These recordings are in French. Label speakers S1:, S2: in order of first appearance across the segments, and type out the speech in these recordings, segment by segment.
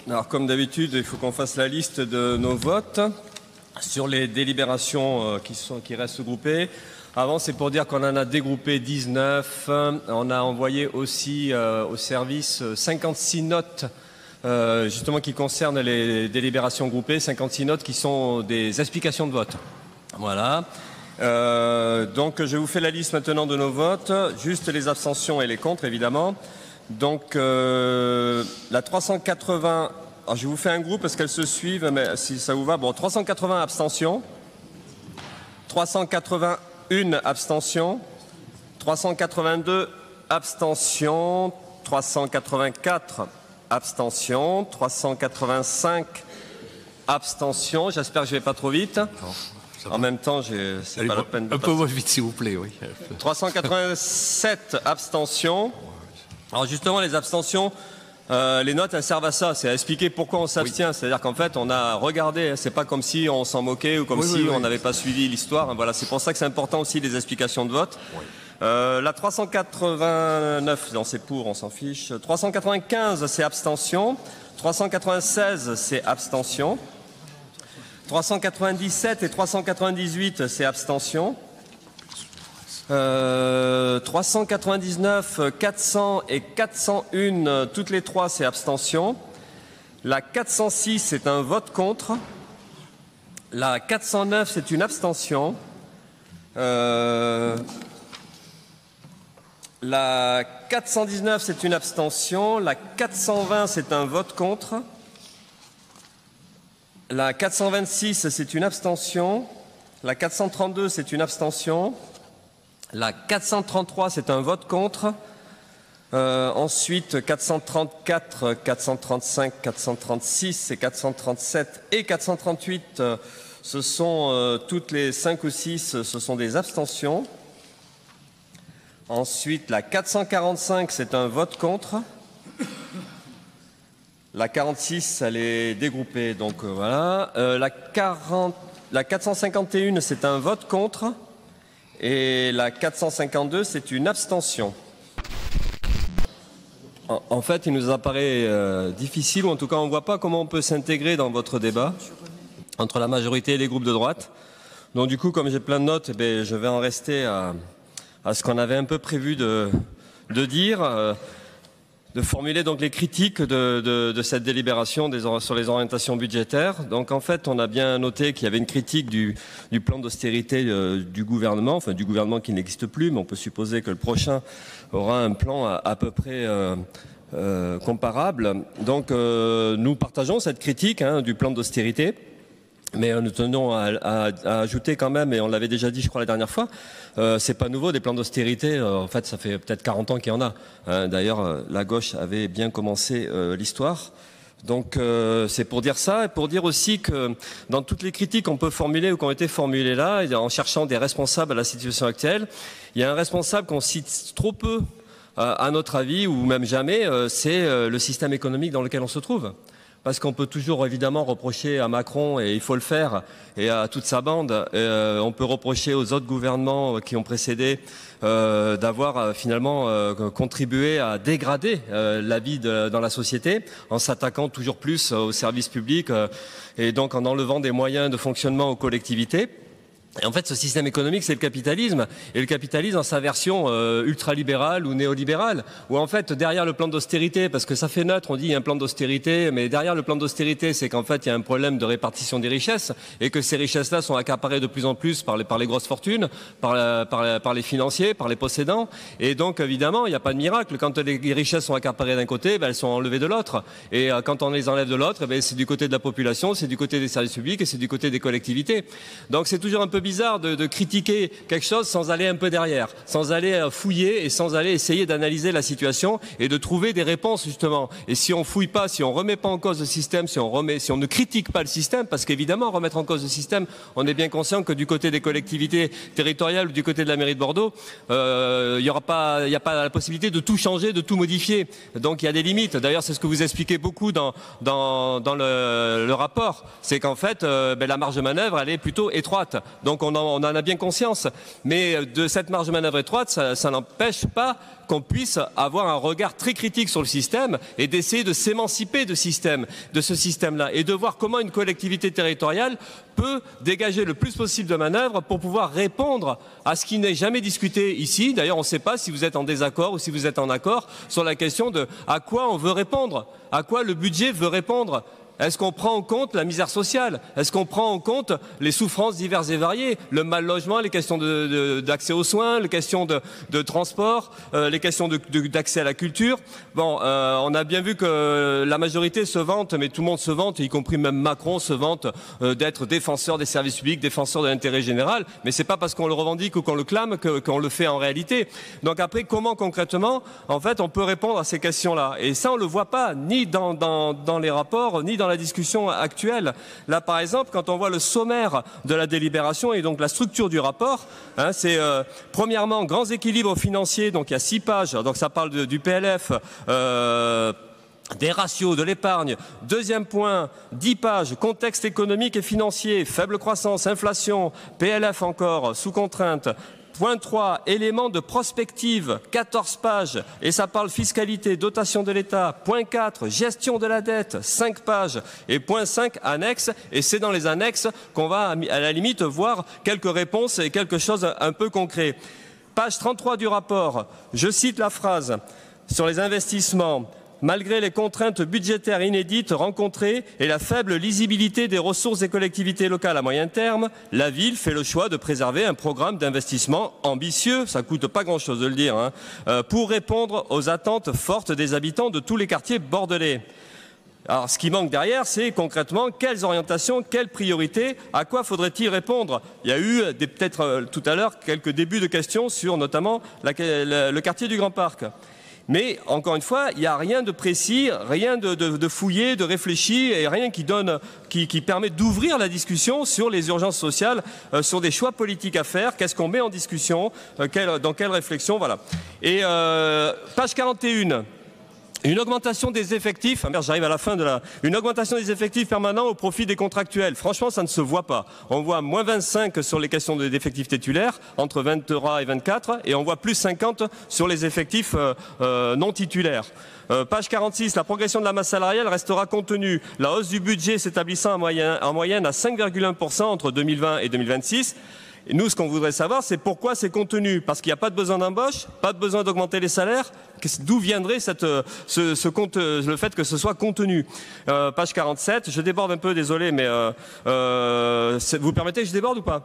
S1: Alors, comme d'habitude, il faut qu'on fasse la liste de nos votes sur les délibérations qui restent groupées. Avant, c'est pour dire qu'on en a dégroupé 19. On a envoyé aussi au service 56 notes, justement, qui concernent les délibérations groupées. 56 notes qui sont des explications de vote. Voilà. Donc, je vous fais la liste maintenant de nos votes. Juste les abstentions et les contre, évidemment. Donc, la 380... Alors, je vous fais un groupe parce qu'elles se suivent, mais si ça vous va. Bon, 380 abstentions, 381 abstentions, 382 abstentions, 384 abstentions, 385 abstentions. J'espère que je ne vais pas trop vite. En même temps, c'est pas la peine de
S2: un peu moins vite, s'il vous plaît, oui.
S1: 387 abstentions. Alors justement, les abstentions... les notes, elles servent à ça, c'est à expliquer pourquoi on s'abstient. Oui. C'est-à-dire qu'en fait, on a regardé, c'est pas comme si on s'en moquait ou comme si on n'avait pas suivi l'histoire. Voilà, c'est pour ça que c'est important aussi les explications de vote. Oui. La 389, non, c'est pour, on s'en fiche. 395, c'est abstention. 396, c'est abstention. 397 et 398, c'est abstention. 399, 400 et 401, toutes les trois, c'est abstention. La 406, c'est un vote contre. La 409, c'est une abstention. La 419, c'est une abstention. La 420, c'est un vote contre. La 426, c'est une abstention. La 432, c'est une abstention. La 433, c'est un vote contre. Ensuite, 434, 435, 436 et 437 et 438, ce sont toutes les 5 ou 6, ce sont des abstentions. Ensuite, la 445, c'est un vote contre. La 46, elle est dégroupée, donc voilà. La 451, c'est un vote contre. Et la 452, c'est une abstention. En fait, il nous apparaît difficile, ou en tout cas, on ne voit pas comment on peut s'intégrer dans votre débat entre la majorité et les groupes de droite. Donc du coup, comme j'ai plein de notes, eh bien, je vais en rester à ce qu'on avait un peu prévu de dire, de formuler donc les critiques de cette délibération sur les orientations budgétaires. Donc en fait, on a bien noté qu'il y avait une critique du plan d'austérité du gouvernement, enfin du gouvernement qui n'existe plus, mais on peut supposer que le prochain aura un plan à peu près comparable. Donc nous partageons cette critique du plan d'austérité. Mais nous tenons à ajouter quand même, et on l'avait déjà dit je crois la dernière fois, c'est pas nouveau des plans d'austérité, en fait ça fait peut-être 40 ans qu'il y en a. D'ailleurs la gauche avait bien commencé l'histoire. Donc c'est pour dire ça, et pour dire aussi que dans toutes les critiques qu'on peut formuler ou qui ont été formulées là, en cherchant des responsables à la situation actuelle, il y a un responsable qu'on cite trop peu à notre avis, ou même jamais, c'est le système économique dans lequel on se trouve. Parce qu'on peut toujours évidemment reprocher à Macron, et il faut le faire, et à toute sa bande, on peut reprocher aux autres gouvernements qui ont précédé d'avoir finalement contribué à dégrader la vie dans la société en s'attaquant toujours plus aux services publics et donc en enlevant des moyens de fonctionnement aux collectivités. Et en fait, ce système économique, c'est le capitalisme. Et le capitalisme dans sa version ultralibérale ou néolibérale, où en fait, derrière le plan d'austérité, parce que ça fait neutre, on dit il y a un plan d'austérité, mais derrière le plan d'austérité, c'est qu'en fait, il y a un problème de répartition des richesses, et que ces richesses-là sont accaparées de plus en plus par les grosses fortunes, par les financiers, par les possédants. Et donc, évidemment, il n'y a pas de miracle. Quand les richesses sont accaparées d'un côté, elles sont enlevées de l'autre. Et quand on les enlève de l'autre, c'est du côté de la population, c'est du côté des services publics, et c'est du côté des collectivités. Donc, c'est toujours un peu bizarre de critiquer quelque chose sans aller un peu derrière, sans aller fouiller et sans aller essayer d'analyser la situation et de trouver des réponses justement. Et si on fouille pas, si on remet pas en cause le système, si on ne critique pas le système, parce qu'évidemment remettre en cause le système, on est bien conscient que du côté des collectivités territoriales ou du côté de la mairie de Bordeaux, il n'y a pas la possibilité de tout changer, de tout modifier. Donc il y a des limites. D'ailleurs c'est ce que vous expliquez beaucoup dans le rapport, c'est qu'en fait la marge de manœuvre elle est plutôt étroite. Donc Donc on en a bien conscience. Mais de cette marge de manœuvre étroite, ça n'empêche pas qu'on puisse avoir un regard très critique sur le système et d'essayer de s'émanciper de ce système-là, et de voir comment une collectivité territoriale peut dégager le plus possible de manœuvres pour pouvoir répondre à ce qui n'est jamais discuté ici. D'ailleurs, on ne sait pas si vous êtes en désaccord ou si vous êtes en accord sur la question de à quoi on veut répondre, à quoi le budget veut répondre. Est-ce qu'on prend en compte la misère sociale? Est-ce qu'on prend en compte les souffrances diverses et variées? Le mal logement, les questions d'accès aux soins, les questions de transport, les questions d'accès à la culture. Bon, on a bien vu que la majorité se vante, mais tout le monde se vante, y compris même Macron se vante d'être défenseur des services publics, défenseur de l'intérêt général. Mais c'est pas parce qu'on le revendique ou qu'on le clame qu'on le fait en réalité. Donc après, comment concrètement, en fait, on peut répondre à ces questions-là? Et ça, on le voit pas, ni dans les rapports, ni dans la discussion actuelle. Là, par exemple, quand on voit le sommaire de la délibération et donc la structure du rapport, hein, c'est premièrement grands équilibres financiers, donc il y a 6 pages, donc ça parle du PLF, des ratios, de l'épargne. Deuxième point, 10 pages, contexte économique et financier, faible croissance, inflation, PLF encore, sous contrainte. Point 3, éléments de prospective, 14 pages, et ça parle fiscalité, dotation de l'État. Point 4, gestion de la dette, 5 pages. Et point 5, annexes, et c'est dans les annexes qu'on va à la limite voir quelques réponses et quelque chose un peu concret. Page 33 du rapport, je cite la phrase sur les investissements. Malgré les contraintes budgétaires inédites rencontrées et la faible lisibilité des ressources des collectivités locales à moyen terme, la ville fait le choix de préserver un programme d'investissement ambitieux, ça coûte pas grand-chose de le dire, hein, pour répondre aux attentes fortes des habitants de tous les quartiers bordelais. Alors, ce qui manque derrière, c'est concrètement quelles orientations, quelles priorités, à quoi faudrait-il répondre? Il y a eu peut-être tout à l'heure quelques débuts de questions sur notamment le quartier du Grand Parc. Mais, encore une fois, il n'y a rien de précis, rien de fouillé, de réfléchi, et rien qui permet d'ouvrir la discussion sur les urgences sociales, sur des choix politiques à faire, qu'est-ce qu'on met en discussion, dans quelle réflexion, voilà. Et page 41. Une augmentation des effectifs, ah merde, j'arrive à la fin de la... Une augmentation des effectifs permanents au profit des contractuels. Franchement, ça ne se voit pas. On voit moins 25 sur les questions d'effectifs titulaires, entre 23 et 24, et on voit plus 50 sur les effectifs non titulaires. Page 46, la progression de la masse salariale restera contenue. La hausse du budget s'établissant en moyenne à 5,1% entre 2020 et 2026. Et nous, ce qu'on voudrait savoir, c'est pourquoi c'est contenu. Parce qu'il n'y a pas de besoin d'embauche, pas de besoin d'augmenter les salaires. D'où viendrait le fait que ce soit contenu? Page 47, je déborde un peu, désolé, mais vous permettez que je déborde ou pas?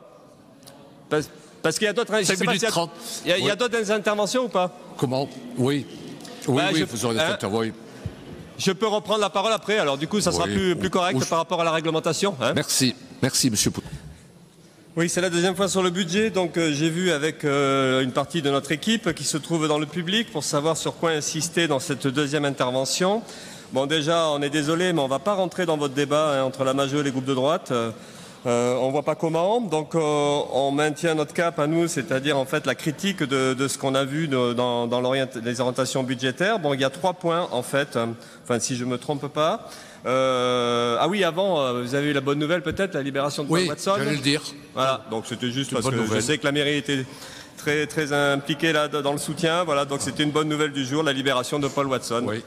S1: Parce qu'il y a d'autres...
S2: 5 minutes 30.
S1: Il y a d'autres interventions ou pas?
S2: Comment? Oui. Oui, oui, vous aurez oui.
S1: Je peux reprendre la parole après, alors du coup, ça sera plus correct par rapport à la réglementation. Hein?
S2: Merci. Merci, monsieur Poutre.
S1: Oui, c'est la deuxième fois sur le budget, donc j'ai vu avec une partie de notre équipe qui se trouve dans le public pour savoir sur quoi insister dans cette deuxième intervention. Bon, déjà, on est désolé, mais on ne va pas rentrer dans votre débat entre la majorité et les groupes de droite. On ne voit pas comment, donc on maintient notre cap à nous, c'est-à-dire en fait la critique de ce qu'on a vu dans les orientations budgétaires. Bon, il y a 3 points en fait, enfin si je ne me trompe pas. Ah oui, avant, vous avez eu la bonne nouvelle peut-être, la libération de Paul Watson.
S2: Oui, j'allais le dire.
S1: Voilà, donc c'était juste parce que je sais que la mairie était très, très impliquée là, dans le soutien. Voilà, donc c'était une bonne nouvelle du jour, la libération de Paul Watson.
S2: Oui.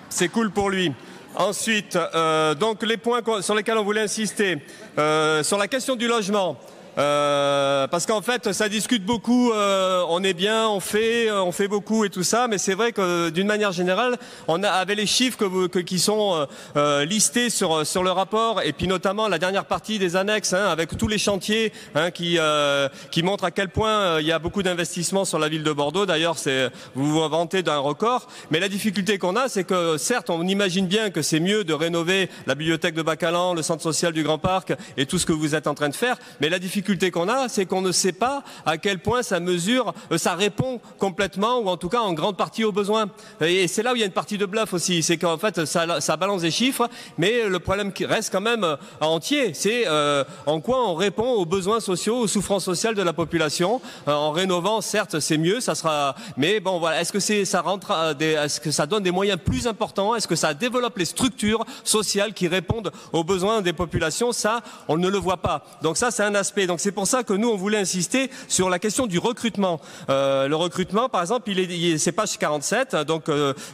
S1: C'est cool pour lui. Ensuite, donc les points sur lesquels on voulait insister, sur la question du logement. Parce qu'en fait, ça discute beaucoup, on est bien, on fait beaucoup et tout ça, mais c'est vrai que d'une manière générale, on avait les chiffres qui sont listés sur le rapport, et puis notamment la dernière partie des annexes, hein, avec tous les chantiers qui montrent à quel point il y a beaucoup d'investissements sur la ville de Bordeaux. D'ailleurs, vous vous vantez d'un record, mais la difficulté qu'on a, c'est que certes, on imagine bien que c'est mieux de rénover la bibliothèque de Bacalan, le centre social du Grand Parc et tout ce que vous êtes en train de faire, mais la difficulté difficulté qu'on a, c'est qu'on ne sait pas à quel point ça mesure, ça répond complètement ou en tout cas en grande partie aux besoins. Et c'est là où il y a une partie de bluff aussi, c'est qu'en fait ça balance des chiffres, mais le problème qui reste quand même entier, c'est en quoi on répond aux besoins sociaux, aux souffrances sociales de la population. En rénovant, certes, c'est mieux, ça sera. Mais bon, voilà, est-ce que ça rentre, est-ce que ça donne des moyens plus importants? Est-ce que ça développe les structures sociales qui répondent aux besoins des populations? Ça, on ne le voit pas. Donc ça, c'est un aspect. Donc c'est pour ça que nous, on voulait insister sur la question du recrutement. Le recrutement, par exemple, c'est page 47. Donc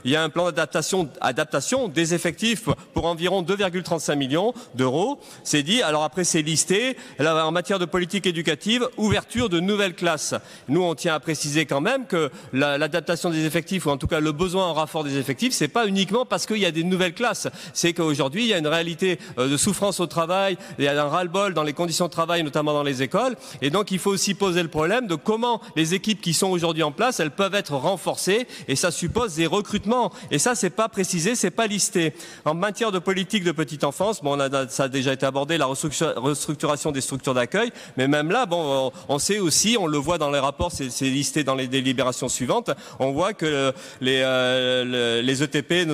S1: il y a un plan d'adaptation des effectifs pour environ 2,35 millions d'euros. C'est dit. Alors après, c'est listé. Là, en matière de politique éducative, ouverture de nouvelles classes. Nous, on tient à préciser quand même que l'adaptation des effectifs, ou en tout cas le besoin en renfort des effectifs, c'est pas uniquement parce qu'il y a des nouvelles classes. C'est qu'aujourd'hui, il y a une réalité de souffrance au travail, il y a un ras-le-bol dans les conditions de travail, notamment dans les écoles. Et donc, il faut aussi poser le problème de comment les équipes qui sont aujourd'hui en place, elles peuvent être renforcées. Et ça suppose des recrutements. Et ça, c'est pas précisé, c'est pas listé. En matière de politique de petite enfance, bon, ça a déjà été abordé, la restructuration des structures d'accueil. Mais même là, bon, on sait aussi, on le voit dans les rapports, c'est listé dans les délibérations suivantes, on voit que les ETP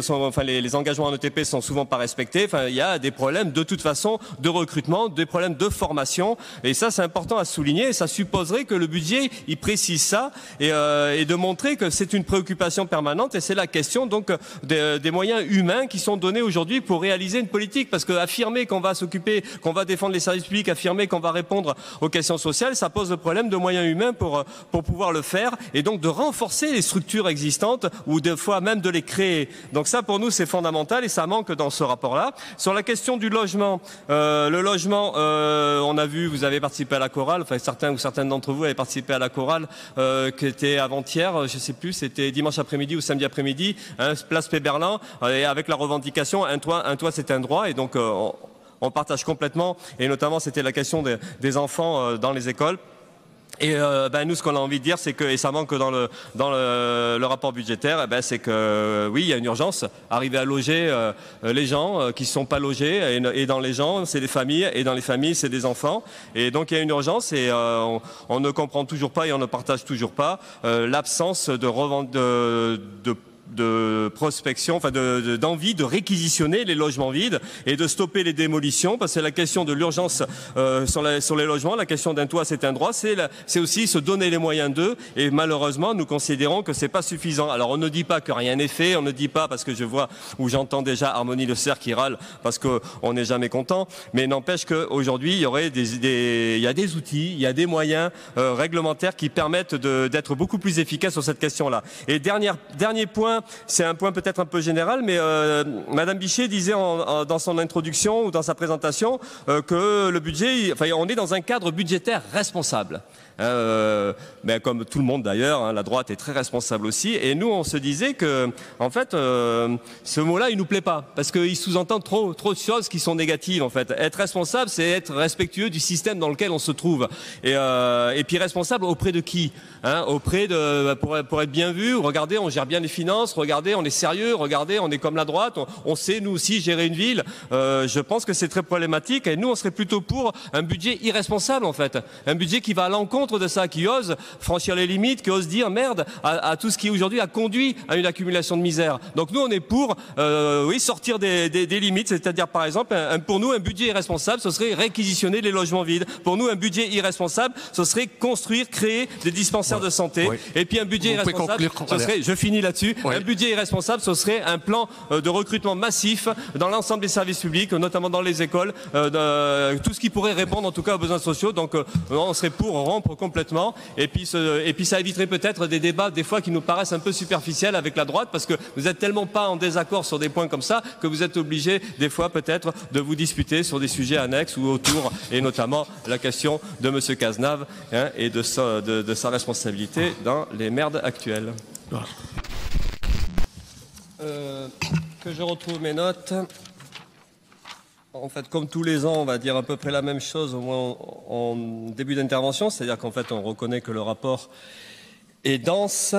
S1: les engagements en ETP sont souvent pas respectés. Enfin, il y a des problèmes de toute façon de recrutement, des problèmes de formation. Et ça, c'est important à souligner. Et ça supposerait que le budget, il précise ça et de montrer que c'est une préoccupation permanente. Et c'est la question donc des moyens humains qui sont donnés aujourd'hui pour réaliser une politique. Parce que affirmer qu'on va s'occuper, qu'on va défendre les services publics, affirmer qu'on va répondre aux questions sociales, ça pose le problème de moyens humains pour pouvoir le faire et donc de renforcer les structures existantes ou des fois même de les créer. Donc ça pour nous c'est fondamental et ça manque dans ce rapport-là. Sur la question du logement, le logement, on a vu, vous avez participé à la chorale, enfin certains ou certaines d'entre vous avaient participé à la chorale qui était avant-hier, je sais plus, c'était dimanche après-midi ou samedi après-midi, hein, place Péberlan, et avec la revendication un toit c'est un droit et donc on partage complètement et notamment c'était la question des enfants dans les écoles. Et nous, ce qu'on a envie de dire, c'est que, et ça manque dans le rapport budgétaire, c'est que oui, il y a une urgence. Arriver à loger les gens qui ne sont pas logés, et dans les gens, c'est des familles, et dans les familles, c'est des enfants. Et donc il y a une urgence, et on ne comprend toujours pas et on ne partage toujours pas l'absence de prospection, enfin d'envie de réquisitionner les logements vides et de stopper les démolitions, parce que la question de l'urgence sur les logements, la question d'un toit c'est un droit, c'est aussi se donner les moyens d'eux, et malheureusement nous considérons que c'est pas suffisant. Alors on ne dit pas que rien n'est fait, on ne dit pas, parce que je vois ou j'entends déjà Harmonie Le Cerf qui râle parce qu'on n'est jamais content, mais n'empêche qu'aujourd'hui il y aurait il y a des outils, il y a des moyens réglementaires qui permettent d'être beaucoup plus efficaces sur cette question-là. Et dernier point, c'est un point peut-être un peu général, mais Madame Bichet disait dans son introduction ou dans sa présentation que le budget, on est dans un cadre budgétaire responsable. Mais comme tout le monde d'ailleurs, hein, la droite est très responsable aussi. Et nous, on se disait que, en fait, ce mot-là, il nous plaît pas, parce qu'il sous-entend trop de choses qui sont négatives. En fait, être responsable, c'est être respectueux du système dans lequel on se trouve. Et puis responsable auprès de qui, hein, auprès de pour être bien vu. Regardez, on gère bien les finances. Regardez, on est sérieux. Regardez, on est comme la droite. On sait nous aussi gérer une ville. Je pense que c'est très problématique. Et nous, on serait plutôt pour un budget irresponsable, en fait, un budget qui va à l'encontre de ça, qui ose franchir les limites, qui ose dire merde à tout ce qui aujourd'hui a conduit à une accumulation de misère. Donc nous on est pour sortir des limites, c'est-à-dire par exemple pour nous un budget irresponsable ce serait réquisitionner les logements vides. Pour nous un budget irresponsable ce serait créer des dispensaires de santé. Et puis un budget irresponsable ce serait, je finis là-dessus, un budget irresponsable ce serait un plan de recrutement massif dans l'ensemble des services publics, notamment dans les écoles, tout ce qui pourrait répondre en tout cas aux besoins sociaux. Donc on serait pour rompre complètement, et puis ça éviterait peut-être des débats des fois qui nous paraissent un peu superficiels avec la droite, parce que vous êtes tellement pas en désaccord sur des points comme ça que vous êtes obligés des fois peut-être de vous disputer sur des sujets annexes ou autour, et notamment la question de M. Cazenave, hein, et de sa responsabilité dans les merdes actuelles. Que je retrouve mes notes. En fait, comme tous les ans, on va dire à peu près la même chose, au moins en début d'intervention, c'est-à-dire qu'en fait, on reconnaît que le rapport est dense,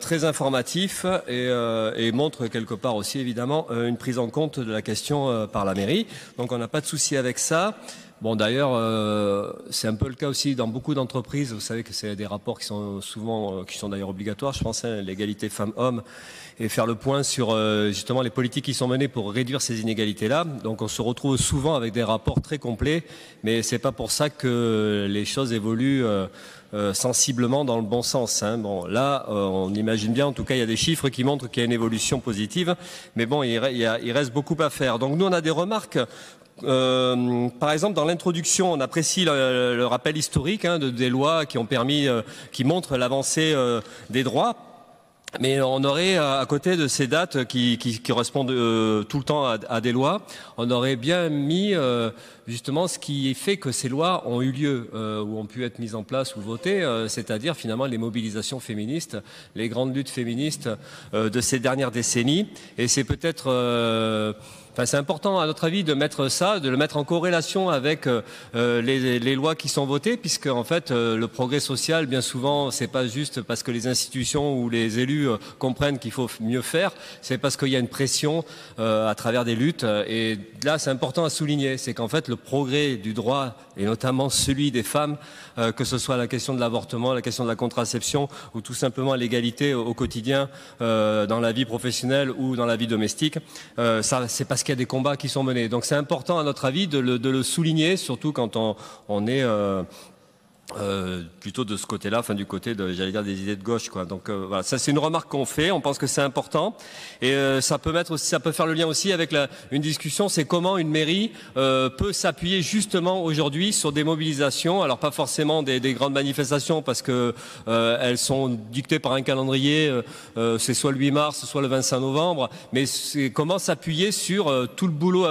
S1: très informatif et montre quelque part aussi, évidemment, une prise en compte de la question par la mairie. Donc, on n'a pas de souci avec ça. Bon, d'ailleurs, c'est un peu le cas aussi dans beaucoup d'entreprises. Vous savez que c'est des rapports qui sont souvent, qui sont d'ailleurs obligatoires, je pense, hein, l'égalité femmes-hommes, et faire le point sur justement les politiques qui sont menées pour réduire ces inégalités-là. Donc, on se retrouve souvent avec des rapports très complets, mais c'est pas pour ça que les choses évoluent sensiblement dans le bon sens. Hein. Bon, là, on imagine bien, en tout cas, il y a des chiffres qui montrent qu'il y a une évolution positive, mais bon, il reste beaucoup à faire. Donc, nous, on a des remarques. Par exemple, dans l'introduction, on apprécie le rappel historique hein, des lois qui ont permis, qui montrent l'avancée des droits. Mais on aurait, à côté de ces dates qui correspondent tout le temps à des lois, on aurait bien mis justement ce qui fait que ces lois ont eu lieu, ou ont pu être mises en place ou votées, c'est-à-dire finalement les mobilisations féministes, les grandes luttes féministes de ces dernières décennies. Et c'est peut-être... Enfin, c'est important, à notre avis, de mettre ça, de le mettre en corrélation avec les lois qui sont votées, puisque en fait, le progrès social, bien souvent, c'est pas juste parce que les institutions ou les élus comprennent qu'il faut mieux faire, c'est parce qu'il y a une pression à travers des luttes. Et là, c'est important à souligner, c'est qu'en fait, le progrès du droit, et notamment celui des femmes, que ce soit la question de l'avortement, la question de la contraception, ou tout simplement l'égalité au quotidien dans la vie professionnelle ou dans la vie domestique, ça, c'est parce qu'il y a des combats qui sont menés. Donc c'est important, à notre avis, de le souligner, surtout quand on est plutôt de ce côté-là, enfin du côté de, j'allais dire, des idées de gauche, quoi. Donc voilà, ça c'est une remarque qu'on fait. On pense que c'est important et ça peut mettre aussi, ça peut faire le lien aussi avec une discussion. C'est comment une mairie peut s'appuyer justement aujourd'hui sur des mobilisations. Alors pas forcément des grandes manifestations parce que elles sont dictées par un calendrier. C'est soit le 8 mars, soit le 25 novembre. Mais c'est comment s'appuyer sur tout le boulot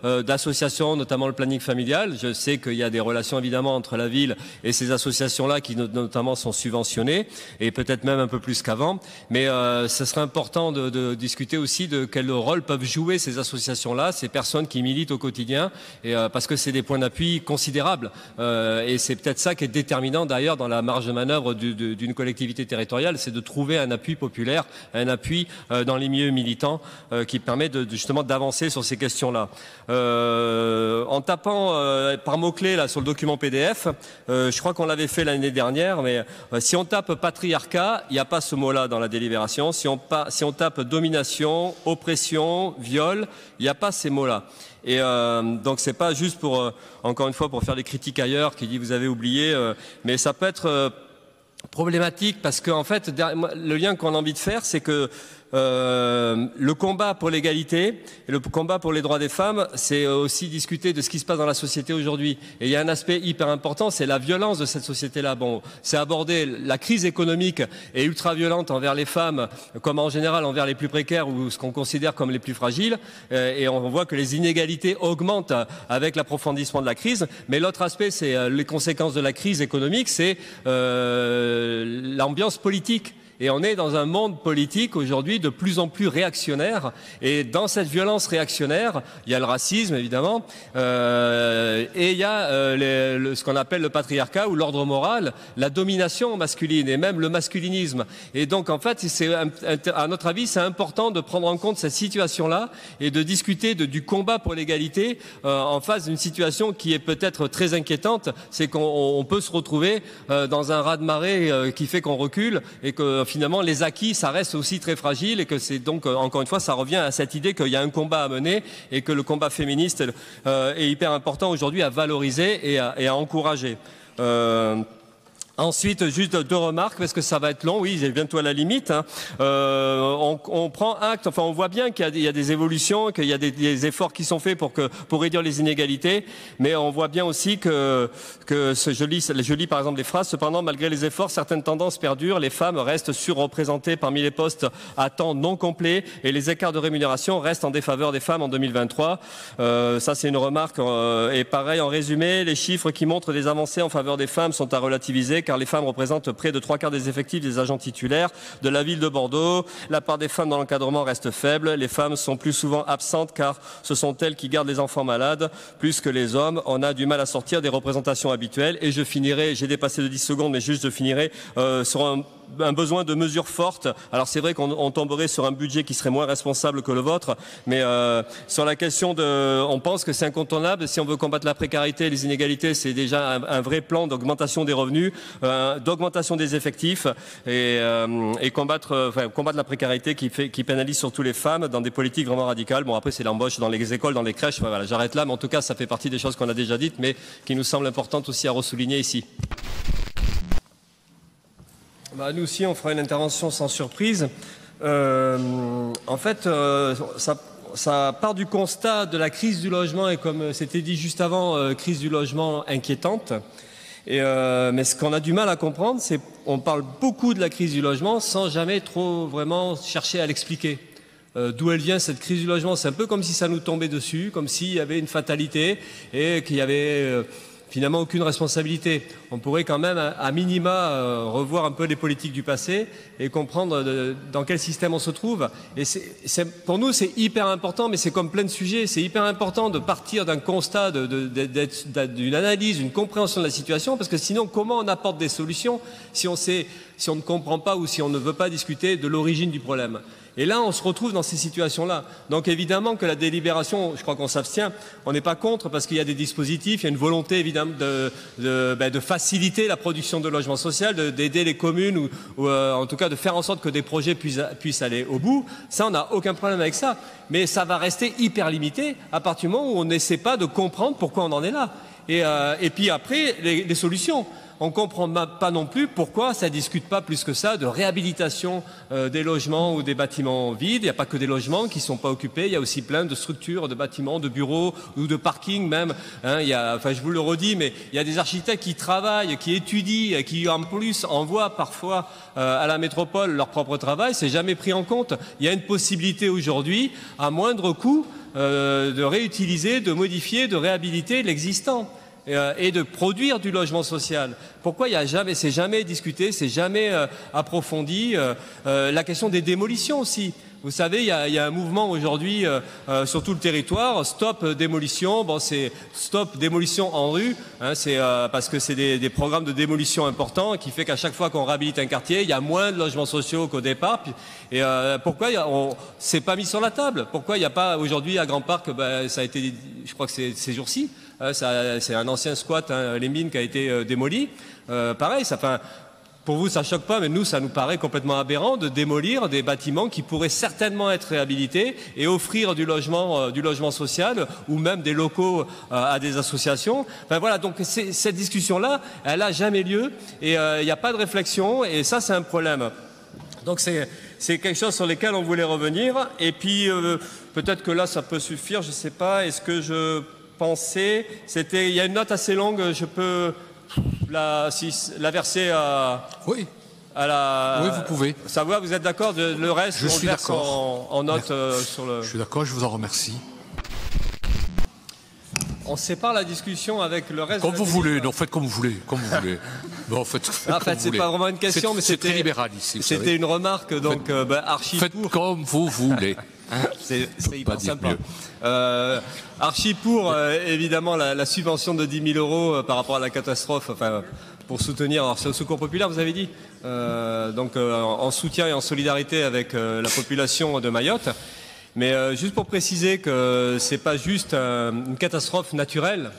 S1: d'associations, notamment le planning familial. Je sais qu'il y a des relations évidemment entre la ville et ces associations-là qui notamment sont subventionnées et peut-être même un peu plus qu'avant. Mais ce serait important de discuter aussi de quel rôle peuvent jouer ces associations-là, ces personnes qui militent au quotidien, et, parce que c'est des points d'appui considérables. Et c'est peut-être ça qui est déterminant d'ailleurs dans la marge de manœuvre d'une collectivité territoriale, c'est de trouver un appui populaire, un appui dans les milieux militants qui permet justement d'avancer sur ces questions-là. En tapant par mots-clés là sur le document PDF, je crois qu'on l'avait fait l'année dernière, mais si on tape patriarcat, il n'y a pas ce mot-là dans la délibération. Si on tape domination, oppression, viol, il n'y a pas ces mots-là. Et donc c'est pas juste pour, encore une fois, pour faire des critiques ailleurs, qui dit vous avez oublié, mais ça peut être problématique parce qu'en fait, le lien qu'on a envie de faire, c'est que le combat pour l'égalité et le combat pour les droits des femmes, c'est aussi discuter de ce qui se passe dans la société aujourd'hui. Et il y a un aspect hyper important, c'est la violence de cette société-là. Bon, c'est aborder la crise économique et ultra-violente envers les femmes, comme en général envers les plus précaires ou ce qu'on considère comme les plus fragiles. Et on voit que les inégalités augmentent avec l'approfondissement de la crise. Mais l'autre aspect, c'est les conséquences de la crise économique, c'est l'ambiance politique. Et on est dans un monde politique aujourd'hui de plus en plus réactionnaire. Et dans cette violence réactionnaire, il y a le racisme évidemment, et il y a ce qu'on appelle le patriarcat ou l'ordre moral, la domination masculine et même le masculinisme. Et donc en fait, à notre avis, c'est important de prendre en compte cette situation-là et de discuter du combat pour l'égalité en face d'une situation qui est peut-être très inquiétante. C'est qu'on peut se retrouver dans un raz-de-marée qui fait qu'on recule et que finalement, les acquis, ça reste aussi très fragile et que c'est donc, encore une fois, ça revient à cette idée qu'il y a un combat à mener et que le combat féministe est hyper important aujourd'hui à valoriser et à encourager. Ensuite, juste deux remarques, parce que ça va être long, oui, j'ai bientôt à la limite. Hein. On prend acte, enfin on voit bien qu'il y a des évolutions, qu'il y a des efforts qui sont faits pour réduire les inégalités, mais on voit bien aussi que je lis par exemple les phrases, cependant, malgré les efforts, certaines tendances perdurent, les femmes restent surreprésentées parmi les postes à temps non complet et les écarts de rémunération restent en défaveur des femmes en 2023. Ça, c'est une remarque. Et pareil, en résumé, les chiffres qui montrent des avancées en faveur des femmes sont à relativiser, car les femmes représentent près de 3/4 des effectifs des agents titulaires de la ville de Bordeaux. La part des femmes dans l'encadrement reste faible. Les femmes sont plus souvent absentes car ce sont elles qui gardent les enfants malades plus que les hommes. On a du mal à sortir des représentations habituelles. Et je finirai, j'ai dépassé de 10 secondes, mais juste je finirai sur un besoin de mesures fortes. Alors c'est vrai qu'on tomberait sur un budget qui serait moins responsable que le vôtre, mais sur la question on pense que c'est incontournable. Si on veut combattre la précarité et les inégalités, c'est déjà un vrai plan d'augmentation des revenus, d'augmentation des effectifs et combattre la précarité qui pénalise surtout les femmes dans des politiques vraiment radicales. Bon, après c'est l'embauche dans les écoles, dans les crèches, voilà, j'arrête là, mais en tout cas ça fait partie des choses qu'on a déjà dites, mais qui nous semblent importantes aussi à ressouligner ici. Nous aussi, on fera une intervention sans surprise. En fait, ça part du constat de la crise du logement et, comme c'était dit juste avant, crise du logement inquiétante. Mais ce qu'on a du mal à comprendre, c'est qu'on parle beaucoup de la crise du logement sans jamais trop vraiment chercher à l'expliquer. D'où elle vient cette crise du logement? C'est un peu comme si ça nous tombait dessus, comme s'il y avait une fatalité et qu'il y avait finalement aucune responsabilité. On pourrait quand même à minima revoir un peu les politiques du passé et comprendre dans quel système on se trouve. Et pour nous c'est hyper important, mais c'est comme plein de sujets, c'est hyper important de partir d'un constat, d'une analyse, d'une compréhension de la situation, parce que sinon comment on apporte des solutions si on ne comprend pas ou si on ne veut pas discuter de l'origine du problème. Et là, on se retrouve dans ces situations-là. Donc évidemment que la délibération, je crois qu'on s'abstient, on n'est pas contre parce qu'il y a des dispositifs, il y a une volonté évidemment de faciliter la production de logement social, d'aider les communes ou en tout cas de faire en sorte que des projets puissent aller au bout. Ça, on n'a aucun problème avec ça. Mais ça va rester hyper limité à partir du moment où on n'essaie pas de comprendre pourquoi on en est là. Et puis après, les solutions. On ne comprend pas non plus pourquoi ça ne discute pas plus que ça de réhabilitation des logements ou des bâtiments vides. Il n'y a pas que des logements qui ne sont pas occupés, il y a aussi plein de structures, de bâtiments, de bureaux ou de parkings même. Je vous le redis, mais il y a des architectes qui travaillent, qui étudient, qui en plus envoient parfois à la métropole leur propre travail. C'est jamais pris en compte. Il y a une possibilité aujourd'hui, à moindre coût, de réutiliser, de modifier, de réhabiliter l'existant. Et de produire du logement social. Pourquoi c'est jamais discuté, c'est jamais approfondi. La question des démolitions aussi. Vous savez, il y a un mouvement aujourd'hui sur tout le territoire, stop démolition. Bon, c'est stop démolition en rue. C'est parce que c'est des programmes de démolition importants qui fait qu'à chaque fois qu'on réhabilite un quartier, il y a moins de logements sociaux qu'au départ. Et pourquoi c'est pas mis sur la table? Pourquoi il n'y a pas aujourd'hui à Grand Parc, ça a été, je crois que c'est ces jours-ci. C'est un ancien squat, les mines, qui a été démoli. Pareil, pour vous, ça ne choque pas, mais nous, ça nous paraît complètement aberrant de démolir des bâtiments qui pourraient certainement être réhabilités et offrir du logement social ou même des locaux à des associations. Voilà, donc cette discussion-là, elle n'a jamais lieu et il n'y a pas de réflexion et ça, c'est un problème. Donc c'est quelque chose sur lequel on voulait revenir. Et puis, peut-être que là, ça peut suffire, je ne sais pas. Est-ce que je pensais... Il y a une note assez longue, je peux... la verser à...
S2: Oui.
S1: Oui,
S2: vous pouvez.
S1: Ça va, vous êtes d'accord? Le reste,
S2: je suis
S1: verse en note sur le...
S2: Je suis d'accord, je vous en remercie.
S1: On sépare la discussion avec le reste.
S2: Comme vous voulez, non, faites comme vous voulez, comme vous voulez.
S1: En fait, c'est pas vraiment une question, mais c'était
S2: libéral ici.
S1: C'était une remarque, donc archi
S2: faites
S1: pour.
S2: Comme vous voulez.
S1: C'est hyper sympa. Archi pour, évidemment, la subvention de 10 000 euros par rapport à la catastrophe, pour soutenir. Alors, c'est au Secours populaire, vous avez dit, donc en soutien et en solidarité avec la population de Mayotte. Mais juste pour préciser que c'est pas juste une catastrophe naturelle,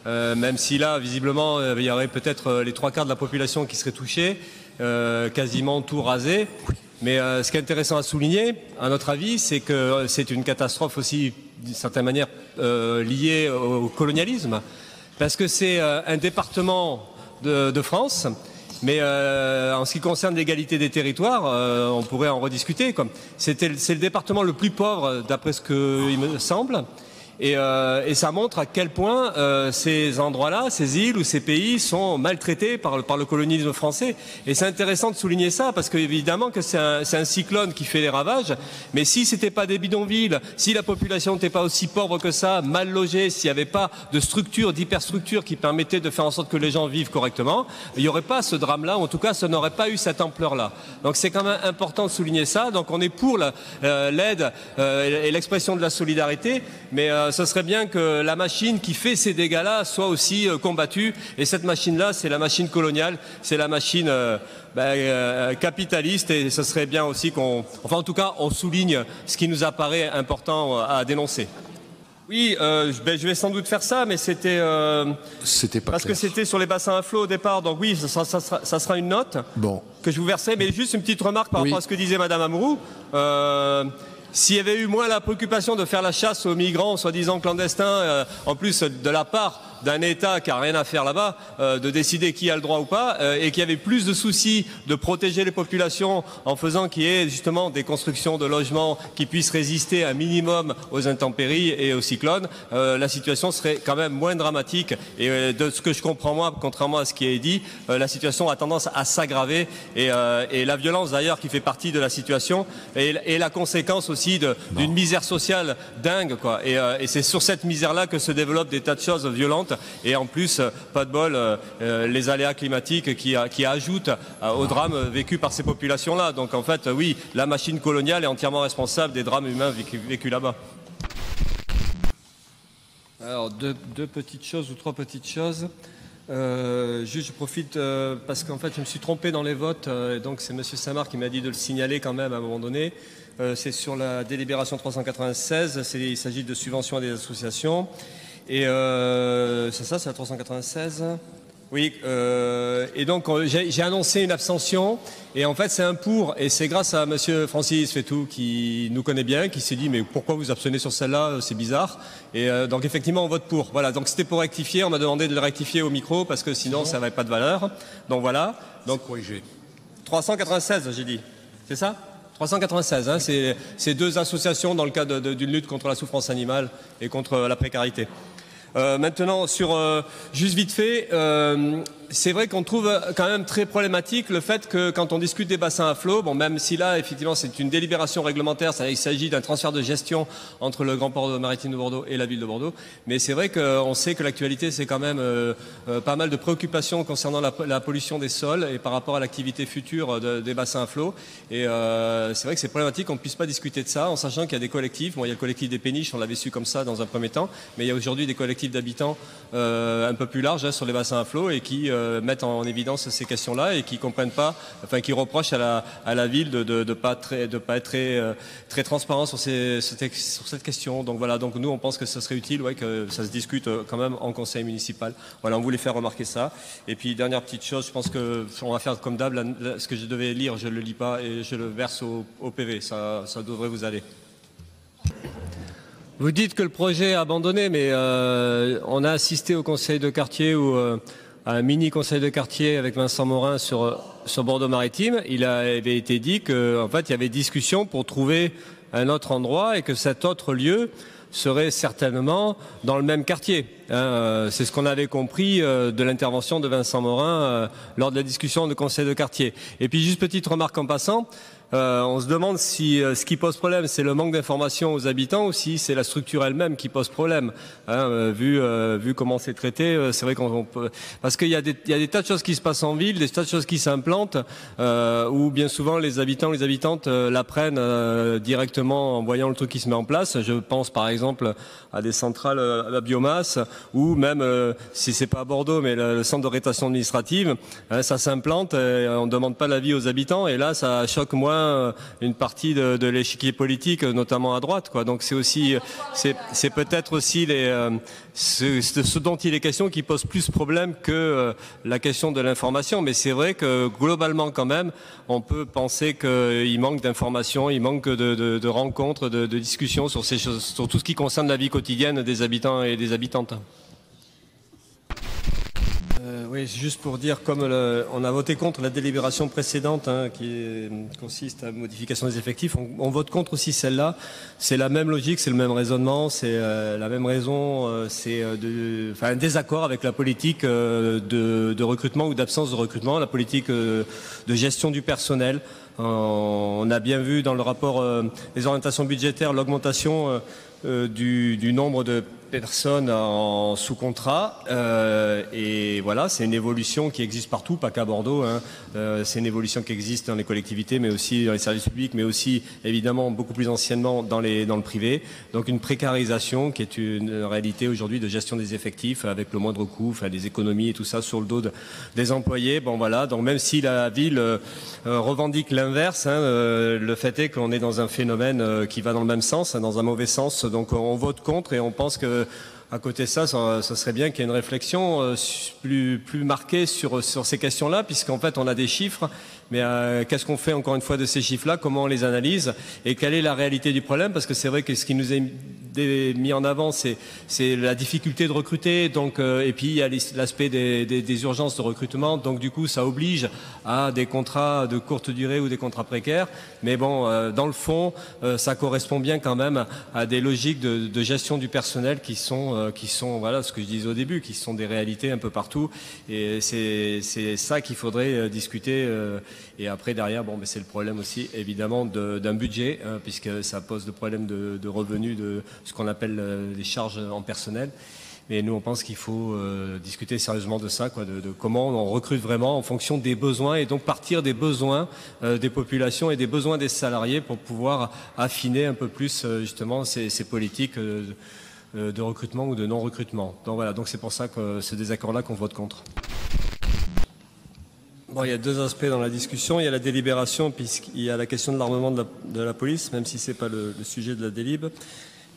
S1: même si là, visiblement, il y aurait peut-être les 3/4 de la population qui serait touchée, quasiment tout rasé. Mais ce qui est intéressant à souligner, à notre avis, c'est que c'est une catastrophe aussi, d'une certaine manière, liée au colonialisme, parce que c'est un département de France. Mais en ce qui concerne l'égalité des territoires, on pourrait en rediscuter. C'est le département le plus pauvre, d'après ce qu'il me semble. Et ça montre à quel point ces endroits-là, ces îles ou ces pays sont maltraités par le colonialisme français. Et c'est intéressant de souligner ça, parce qu'évidemment que c'est un cyclone qui fait les ravages. Mais si c'était pas des bidonvilles, si la population n'était pas aussi pauvre que ça, mal logée, s'il n'y avait pas de structure, d'hyperstructure qui permettait de faire en sorte que les gens vivent correctement, il n'y aurait pas ce drame-là, ou en tout cas, ça n'aurait pas eu cette ampleur-là. Donc c'est quand même important de souligner ça. Donc on est pour l'aide et l'expression de la solidarité, mais ce serait bien que la machine qui fait ces dégâts-là soit aussi combattue. Et cette machine-là, c'est la machine coloniale, c'est la machine capitaliste. Et ce serait bien aussi enfin en tout cas, on souligne ce qui nous apparaît important à dénoncer. Oui, je vais sans doute faire ça, mais c'était
S2: pas
S1: parce
S2: clair.
S1: que c'était sur les bassins à flot au départ. Donc oui, ça sera une note que je vous verserai. Mais juste une petite remarque par rapport à ce que disait Madame Amrou. S'il y avait eu moins la préoccupation de faire la chasse aux migrants, soi-disant clandestins, en plus de la part d'un État qui n'a rien à faire là-bas, de décider qui a le droit ou pas, et qu'il y avait plus de soucis de protéger les populations en faisant qu'il y ait justement des constructions de logements qui puissent résister un minimum aux intempéries et aux cyclones, la situation serait quand même moins dramatique. Et de ce que je comprends moi, contrairement à ce qui est dit, la situation a tendance à s'aggraver et la violence d'ailleurs qui fait partie de la situation et la conséquence aussi d'une misère sociale dingue, quoi. Et c'est sur cette misère-là que se développent des tas de choses violentes. Et en plus, pas de bol, les aléas climatiques qui ajoutent au drame vécu par ces populations-là. Donc en fait, oui, la machine coloniale est entièrement responsable des drames humains vécus là-bas. Alors, deux petites choses ou trois petites choses. Juste, je profite parce qu'en fait, je me suis trompé dans les votes. Donc c'est M. Samar qui m'a dit de le signaler quand même à un moment donné. C'est sur la délibération 396. Il s'agit de subventions à des associations. Et c'est ça, c'est la 396. Oui, et donc j'ai annoncé une abstention, et en fait c'est un pour, et c'est grâce à monsieur Francis Fétou qui nous connaît bien, qui s'est dit mais pourquoi vous abstenez sur celle-là, c'est bizarre, et donc effectivement on vote pour. Voilà, donc c'était pour rectifier, on m'a demandé de le rectifier au micro, parce que sinon ça n'avait pas de valeur. Donc voilà. Donc 396 j'ai dit, c'est ça 396, hein, c'est deux associations dans le cadre d'une lutte contre la souffrance animale et contre la précarité. Maintenant, juste vite fait, c'est vrai qu'on trouve quand même très problématique le fait que quand on discute des bassins à flot, bon, même si là, effectivement, c'est une délibération réglementaire, il s'agit d'un transfert de gestion entre le Grand Port maritime de Bordeaux et la ville de Bordeaux, mais c'est vrai qu'on sait que l'actualité, c'est quand même pas mal de préoccupations concernant la pollution des sols et par rapport à l'activité future des bassins à flot. Et c'est vrai que c'est problématique qu'on ne puisse pas discuter de ça, en sachant qu'il y a des collectifs. Bon, il y a le collectif des péniches, on l'avait su comme ça dans un premier temps, mais il y a aujourd'hui des collectifs d'habitants un peu plus larges sur les bassins à flot et qui mettent en évidence ces questions-là et qui comprennent pas, enfin qui reprochent à la ville de pas être très transparent sur cette question. Donc voilà, donc nous on pense que ce serait utile, ouais, que ça se discute quand même en conseil municipal. Voilà, on voulait faire remarquer ça. Et puis dernière petite chose, je pense que on va faire comme d'hab, ce que je devais lire, je le lis pas et je le verse au PV. Ça devrait vous aller. Vous dites que le projet est abandonné, mais on a assisté au conseil de quartier à un mini conseil de quartier avec Vincent Morin sur Bordeaux-Maritime. Il avait été dit qu'en fait, il y avait discussion pour trouver un autre endroit et que cet autre lieu serait certainement dans le même quartier. C'est ce qu'on avait compris de l'intervention de Vincent Morin lors de la discussion de conseil de quartier. Et puis, juste petite remarque en passant, on se demande si ce qui pose problème, c'est le manque d'information aux habitants ou si c'est la structure elle-même qui pose problème. Vu comment c'est traité, c'est vrai qu'on peut... Parce qu'il y a des tas de choses qui se passent en ville, des tas de choses qui s'implantent, où bien souvent les habitants, les habitantes l'apprennent directement en voyant le truc qui se met en place. Je pense par exemple à des centrales à la biomasse, ou même, si c'est pas à Bordeaux, mais le centre de rétention administrative, ça s'implante, on ne demande pas l'avis aux habitants, et là ça choque moins une partie de l'échiquier politique, notamment à droite, quoi. Donc c'est aussi, c'est peut-être aussi ce dont il est question qui pose plus problème que la question de l'information. Mais c'est vrai que globalement quand même, on peut penser qu'il manque d'informations, il manque de rencontres, de discussions sur ces choses, sur tout ce qui concerne la vie quotidienne des habitants et des habitantes. Oui, juste pour dire, comme on a voté contre la délibération précédente, qui consiste à modification des effectifs, on vote contre aussi celle-là. C'est la même logique, c'est le même raisonnement, c'est la même raison, c'est un désaccord avec la politique de recrutement ou d'absence de recrutement, la politique de gestion du personnel. On a bien vu dans le rapport des orientations budgétaires l'augmentation du nombre de personnes en sous-contrat et voilà, c'est une évolution qui existe partout, pas qu'à Bordeaux, hein. C'est une évolution qui existe dans les collectivités mais aussi dans les services publics, mais aussi évidemment beaucoup plus anciennement dans le privé. Donc une précarisation qui est une réalité aujourd'hui de gestion des effectifs avec le moindre coût, enfin des économies et tout ça sur le dos des employés. Bon voilà, donc même si la ville revendique l'inverse, hein, le fait est qu'on est dans un phénomène qui va dans le même sens, hein, dans un mauvais sens, donc on vote contre et on pense que à côté de ça, ça serait bien qu'il y ait une réflexion plus marquée sur ces questions-là, puisqu'en fait, on a des chiffres, mais qu'est-ce qu'on fait encore une fois de ces chiffres-là? Comment on les analyse? Et quelle est la réalité du problème? Parce que c'est vrai que ce qui nous est mis en avant, c'est la difficulté de recruter, donc, et puis il y a l'aspect des urgences de recrutement, donc du coup, ça oblige à des contrats de courte durée ou des contrats précaires. Mais bon, dans le fond, ça correspond bien quand même à des logiques de gestion du personnel qui sont voilà ce que je disais au début, qui sont des réalités un peu partout. Et c'est ça qu'il faudrait discuter. Et après, derrière, bon, c'est le problème aussi, évidemment, d'un budget, hein, puisque ça pose le problème de revenus, de ce qu'on appelle les charges en personnel. Mais nous, on pense qu'il faut discuter sérieusement de ça, quoi, de comment on recrute vraiment en fonction des besoins et donc partir des besoins des populations et des besoins des salariés pour pouvoir affiner un peu plus justement ces politiques de recrutement ou de non-recrutement. Donc voilà, donc c'est pour ça que ce désaccord-là qu'on vote contre. Bon, il y a deux aspects dans la discussion. Il y a la délibération, puisqu'il y a la question de l'armement de la police, même si ce n'est pas le sujet de la délib.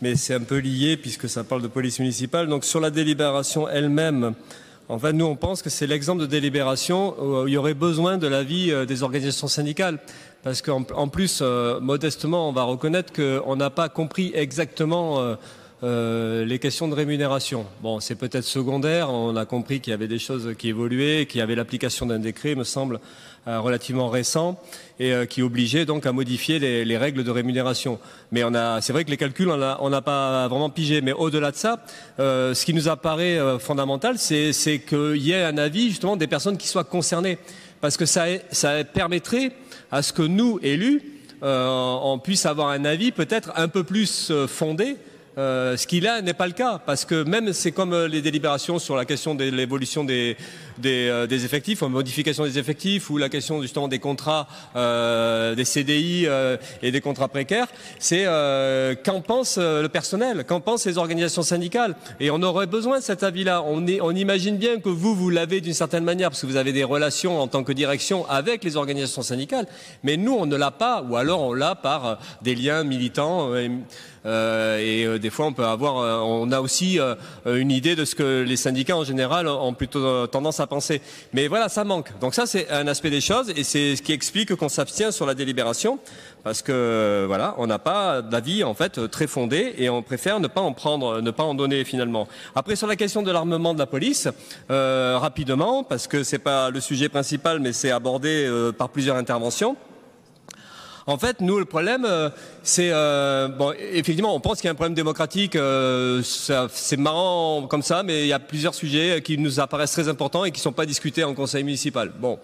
S1: Mais c'est un peu lié, puisque ça parle de police municipale. Donc sur la délibération elle-même, en fait, nous, on pense que c'est l'exemple de délibération où il y aurait besoin de l'avis des organisations syndicales. Parce qu'en plus, modestement, on va reconnaître qu'on n'a pas compris exactement les questions de rémunération. Bon, c'est peut-être secondaire, on a compris qu'il y avait des choses qui évoluaient, qu'il y avait l'application d'un décret, me semble, relativement récent, et qui obligeait donc à modifier les règles de rémunération. Mais c'est vrai que les calculs, on n'a pas vraiment pigé. Mais au-delà de ça, ce qui nous apparaît fondamental, c'est qu'il y ait un avis justement des personnes qui soient concernées. Parce que ça permettrait à ce que nous, élus, on puisse avoir un avis peut-être un peu plus fondé. Ce qui là n'est pas le cas, parce que même c'est comme les délibérations sur la question de l'évolution des effectifs, modification des effectifs, ou la question justement des contrats, des CDI et des contrats précaires, c'est qu'en pense le personnel, qu'en pensent les organisations syndicales. Et on aurait besoin de cet avis-là. On imagine bien que vous l'avez d'une certaine manière, parce que vous avez des relations en tant que direction avec les organisations syndicales, mais nous on ne l'a pas, ou alors on l'a par des liens militants. Des fois on a aussi une idée de ce que les syndicats en général ont plutôt tendance à penser. Mais voilà, ça manque. Donc ça, c'est un aspect des choses et c'est ce qui explique qu'on s'abstient sur la délibération, parce que voilà, on n'a pas d'avis en fait très fondé et on préfère ne pas en donner finalement. Après, sur la question de l'armement de la police, rapidement, parce que c'est pas le sujet principal, mais c'est abordé par plusieurs interventions. En fait, nous, le problème, c'est... bon, effectivement, on pense qu'il y a un problème démocratique. C'est marrant comme ça, mais il y a plusieurs sujets qui nous apparaissent très importants et qui ne sont pas discutés en conseil municipal. Bon,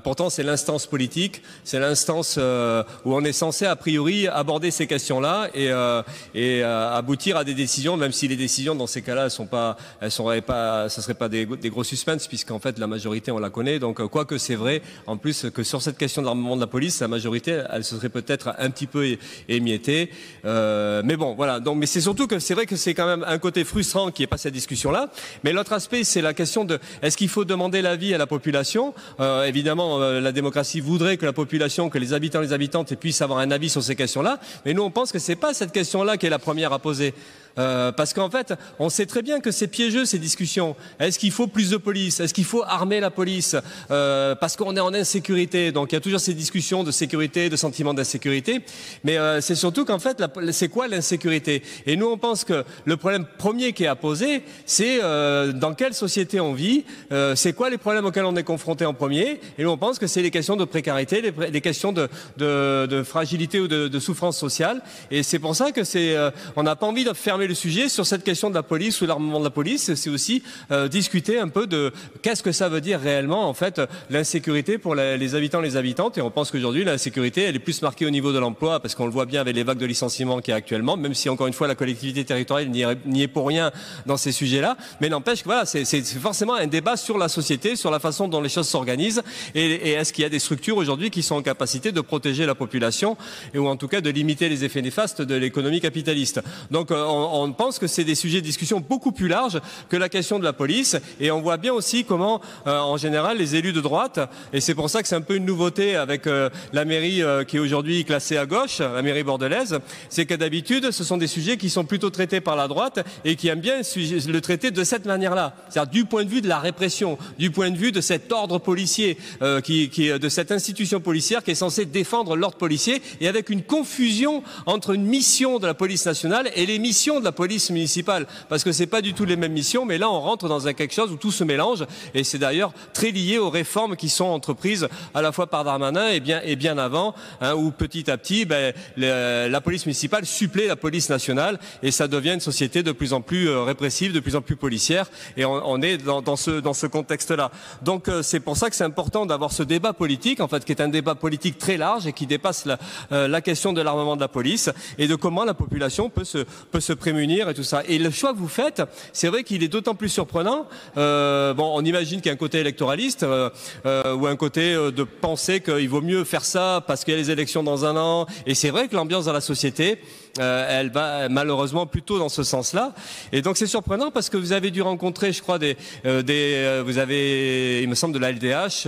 S1: pourtant, c'est l'instance politique, c'est l'instance où on est censé, a priori, aborder ces questions-là et aboutir à des décisions, même si les décisions, dans ces cas-là, ça serait pas des gros suspens, puisqu'en fait, la majorité, on la connaît. Donc, quoique c'est vrai, en plus, que sur cette question de l'armement de la police, la majorité, elle se serait peut-être un petit peu émiettée. Mais bon, voilà. Donc, mais c'est surtout que c'est vrai que c'est quand même un côté frustrant qui est pas cette discussion-là. Mais l'autre aspect, c'est la question de est-ce qu'il faut demander l'avis à la population? Évidemment, la démocratie voudrait que la population, que les habitants et les habitantes puissent avoir un avis sur ces questions-là. Mais nous, on pense que c'est pas cette question-là qui est la première à poser. Parce qu'en fait, on sait très bien que c'est piégeux ces discussions. Est-ce qu'il faut plus de police? Est-ce qu'il faut armer la police? Parce qu'on est en insécurité. Donc il y a toujours ces discussions de sécurité, de sentiment d'insécurité. Mais c'est surtout qu'en fait, c'est quoi l'insécurité? Et nous, on pense que le problème premier qui est à poser, c'est dans quelle société on vit, c'est quoi les problèmes auxquels on est confronté en premier. Et nous, on pense que c'est les questions de précarité, les questions de fragilité ou de souffrance sociale. Et c'est pour ça que on n'a pas envie de fermer le sujet sur cette question de la police ou l'armement de la police, c'est aussi discuter un peu de qu'est-ce que ça veut dire réellement en fait l'insécurité pour les habitants et les habitantes. Et on pense qu'aujourd'hui l'insécurité elle est plus marquée au niveau de l'emploi parce qu'on le voit bien avec les vagues de licenciements qu'il y a actuellement, même si encore une fois la collectivité territoriale n'y est pour rien dans ces sujets-là. Mais n'empêche que voilà, c'est forcément un débat sur la société, sur la façon dont les choses s'organisent et est-ce qu'il y a des structures aujourd'hui qui sont en capacité de protéger la population et ou en tout cas de limiter les effets néfastes de l'économie capitaliste. Donc on pense que c'est des sujets de discussion beaucoup plus larges que la question de la police et on voit bien aussi comment en général les élus de droite, et c'est pour ça que c'est un peu une nouveauté avec la mairie qui est aujourd'hui classée à gauche, la mairie bordelaise, c'est que d'habitude ce sont des sujets qui sont plutôt traités par la droite et qui aiment bien le traiter de cette manière-là, c'est-à-dire du point de vue de la répression, du point de vue de cet ordre policier, de cette institution policière qui est censée défendre l'ordre policier et avec une confusion entre une mission de la police nationale et les missions de la police municipale, parce que c'est pas du tout les mêmes missions, mais là on rentre dans quelque chose où tout se mélange et c'est d'ailleurs très lié aux réformes qui sont entreprises à la fois par Darmanin et bien avant, où petit à petit la police municipale supplée la police nationale et ça devient une société de plus en plus répressive, de plus en plus policière et on est dans ce contexte-là. Donc c'est pour ça que c'est important d'avoir ce débat politique, en fait, qui est un débat politique très large et qui dépasse la question de l'armement de la police et de comment la population peut se prémunir et tout ça. Et le choix que vous faites, c'est vrai qu'il est d'autant plus surprenant. On imagine qu'il y a un côté électoraliste ou un côté de penser qu'il vaut mieux faire ça parce qu'il y a les élections dans un an. Et c'est vrai que l'ambiance dans la société, elle va malheureusement plutôt dans ce sens-là. Et donc c'est surprenant parce que vous avez dû rencontrer, je crois, vous avez, il me semble, de la LDH,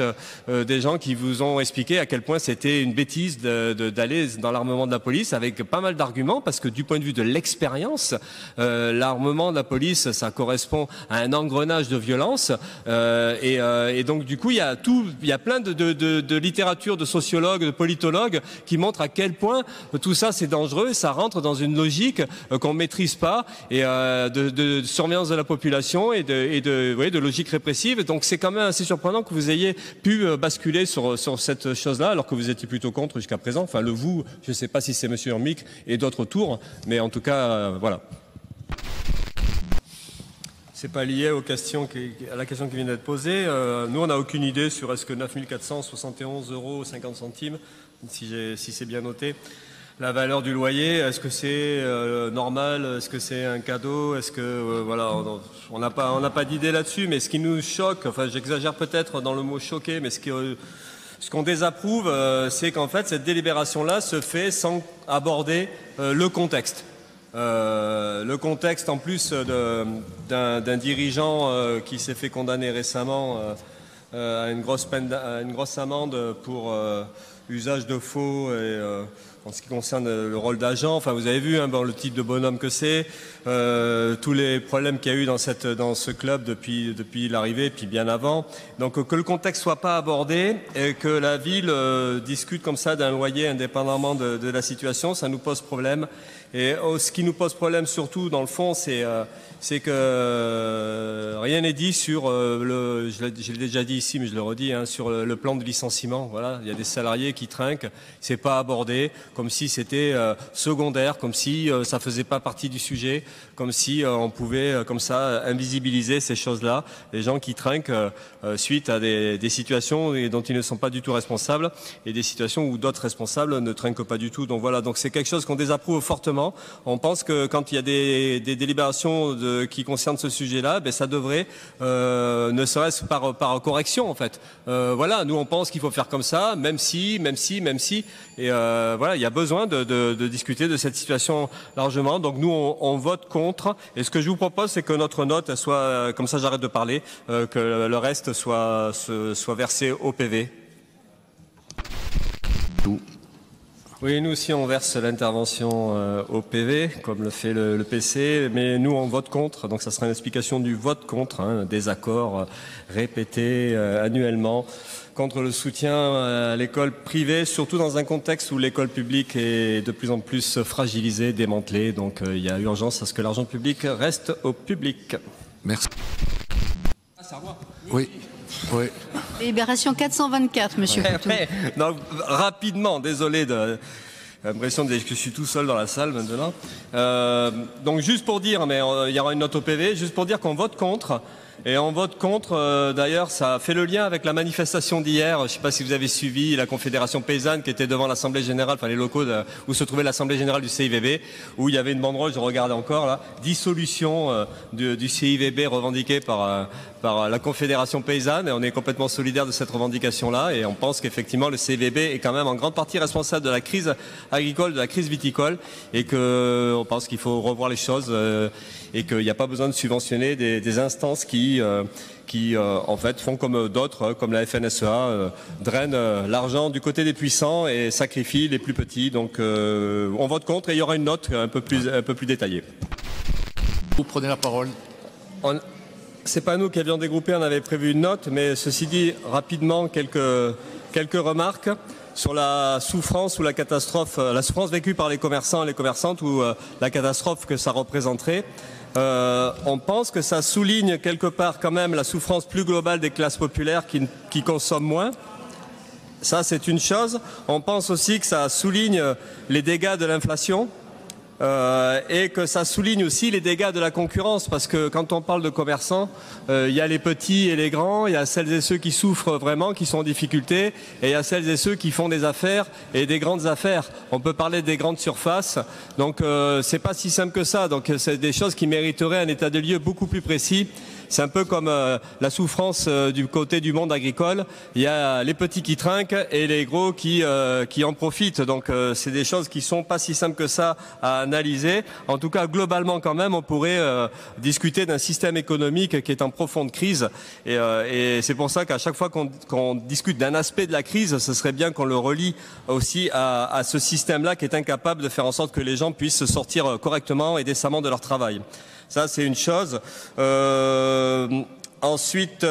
S1: des gens qui vous ont expliqué à quel point c'était une bêtise d'aller dans l'armement de la police avec pas mal d'arguments parce que du point de vue de l'expérience, l'armement de la police, ça correspond à un engrenage de violence et donc du coup il y a plein de littérature, de sociologues, de politologues qui montrent à quel point tout ça c'est dangereux, ça rentre dans une logique qu'on maîtrise pas et de surveillance de la population et de logique répressive. Donc c'est quand même assez surprenant que vous ayez pu basculer sur cette chose-là alors que vous étiez plutôt contre jusqu'à présent. Enfin le vous, je ne sais pas si c'est Monsieur Urmic et d'autres tours, mais en tout cas voilà. C'est pas lié à la question qui vient d'être posée. Nous, on n'a aucune idée sur est-ce que 9 471,50 €, si c'est bien noté, la valeur du loyer, est-ce que c'est normal, est-ce que c'est un cadeau, est-ce que voilà, on n'a pas d'idée là-dessus, mais ce qui nous choque, enfin j'exagère peut-être dans le mot choquer, mais ce qu'on désapprouve, c'est qu'en fait cette délibération-là se fait sans aborder le contexte. Le contexte en plus d'un dirigeant qui s'est fait condamner récemment à une grosse amende pour usage de faux et en ce qui concerne le rôle d'agent. Enfin, vous avez vu le type de bonhomme que c'est, tous les problèmes qu'il y a eu dans ce club depuis l'arrivée, puis bien avant. Donc que le contexte soit pas abordé et que la ville discute comme ça d'un loyer indépendamment de la situation, ça nous pose problème. Et ce qui nous pose problème surtout, dans le fond, c'est que rien n'est dit sur je l'ai déjà dit ici, mais je le redis, sur le plan de licenciement. Voilà, il y a des salariés qui trinquent, c'est pas abordé, comme si c'était secondaire, comme si ça faisait pas partie du sujet, comme si on pouvait comme ça invisibiliser ces choses-là. Les gens qui trinquent suite à des situations dont ils ne sont pas du tout responsables et des situations où d'autres responsables ne trinquent pas du tout. Donc voilà, donc c'est quelque chose qu'on désapprouve fortement. On pense que quand il y a des délibérations qui concernent ce sujet-là, ça devrait, ne serait-ce par correction en fait. Voilà, nous on pense qu'il faut faire comme ça, même si. Et voilà, il y a besoin de discuter de cette situation largement. Donc nous on vote contre. Et ce que je vous propose, c'est que notre note soit, comme ça j'arrête de parler, que le reste soit versé au PV. Oui, nous aussi on verse l'intervention au PV, comme le fait le PC, mais nous on vote contre, donc ça sera une explication du vote contre, des accords répétés annuellement contre le soutien à l'école privée, surtout dans un contexte où l'école publique est de plus en plus fragilisée, démantelée, donc il y a urgence à ce que l'argent public reste au public.
S2: Merci.
S3: Ah, ça revoit.
S2: Oui. Oui.
S3: Délibération 424, monsieur Couteau.
S1: Donc, rapidement, désolé J'ai l'impression que je suis tout seul dans la salle maintenant. Donc juste pour dire, mais il y aura une note au PV, juste pour dire qu'on vote contre. Et on vote contre, d'ailleurs, ça fait le lien avec la manifestation d'hier. Je ne sais pas si vous avez suivi la Confédération Paysanne qui était devant l'Assemblée Générale, enfin les locaux où se trouvait l'Assemblée Générale du CIVB, où il y avait une banderole, je regardais encore là, dissolution du CIVB revendiquée par la Confédération Paysanne. Et on est complètement solidaire de cette revendication-là. Et on pense qu'effectivement le CIVB est quand même en grande partie responsable de la crise agricole, de la crise viticole. Et qu'on pense qu'il faut revoir les choses et qu'il n'y a pas besoin de subventionner des instances qui en fait font comme d'autres, comme la FNSEA, drainent l'argent du côté des puissants et sacrifient les plus petits. Donc on vote contre et il y aura une note un peu plus détaillée.
S2: Vous prenez la parole.
S1: C'est pas nous qui avions dégroupé, on avait prévu une note, mais ceci dit, rapidement, quelques remarques sur la souffrance ou la catastrophe, la souffrance vécue par les commerçants et les commerçantes ou la catastrophe que ça représenterait. On pense que ça souligne quelque part quand même la souffrance plus globale des classes populaires qui consomment moins. Ça, c'est une chose. On pense aussi que ça souligne les dégâts de l'inflation. Et que ça souligne aussi les dégâts de la concurrence, parce que quand on parle de commerçants, il y a les petits et les grands, il y a celles et ceux qui souffrent vraiment, qui sont en difficulté, et il y a celles et ceux qui font des affaires et des grandes affaires. On peut parler des grandes surfaces, donc c'est pas si simple que ça. Donc c'est des choses qui mériteraient un état de lieu beaucoup plus précis. C'est un peu comme la souffrance du côté du monde agricole. Il y a les petits qui trinquent et les gros qui en profitent. Donc c'est des choses qui sont pas si simples que ça à analyser. En tout cas, globalement quand même, on pourrait discuter d'un système économique qui est en profonde crise. Et c'est pour ça qu'à chaque fois qu'on discute d'un aspect de la crise, ce serait bien qu'on le relie aussi à ce système-là qui est incapable de faire en sorte que les gens puissent sortir correctement et décemment de leur travail. Ça, c'est une chose. Ensuite,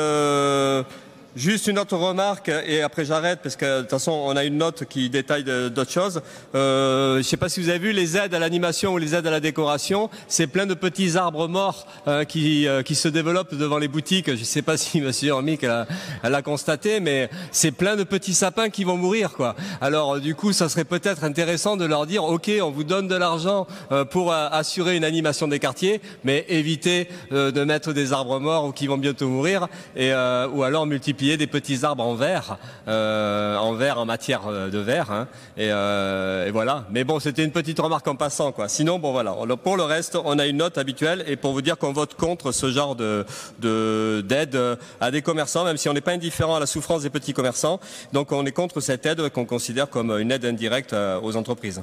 S1: juste une autre remarque, et après j'arrête, parce que de toute façon, on a une note qui détaille d'autres choses. Je ne sais pas si vous avez vu les aides à l'animation ou les aides à la décoration. C'est plein de petits arbres morts qui se développent devant les boutiques. Je ne sais pas si monsieur Hormic l'a constaté, mais c'est plein de petits sapins qui vont mourir, quoi. Alors, du coup, ça serait peut-être intéressant de leur dire, OK, on vous donne de l'argent pour assurer une animation des quartiers, mais évitez de mettre des arbres morts ou qui vont bientôt mourir, ou alors multiplier des petits arbres en verre, en matière de verre, hein, et voilà. Mais bon, c'était une petite remarque en passant, quoi. Sinon, bon voilà. Pour le reste, on a une note habituelle, et pour vous dire qu'on vote contre ce genre d'aide à des commerçants, même si on n'est pas indifférent à la souffrance des petits commerçants. Donc, on est contre cette aide qu'on considère comme une aide indirecte aux entreprises.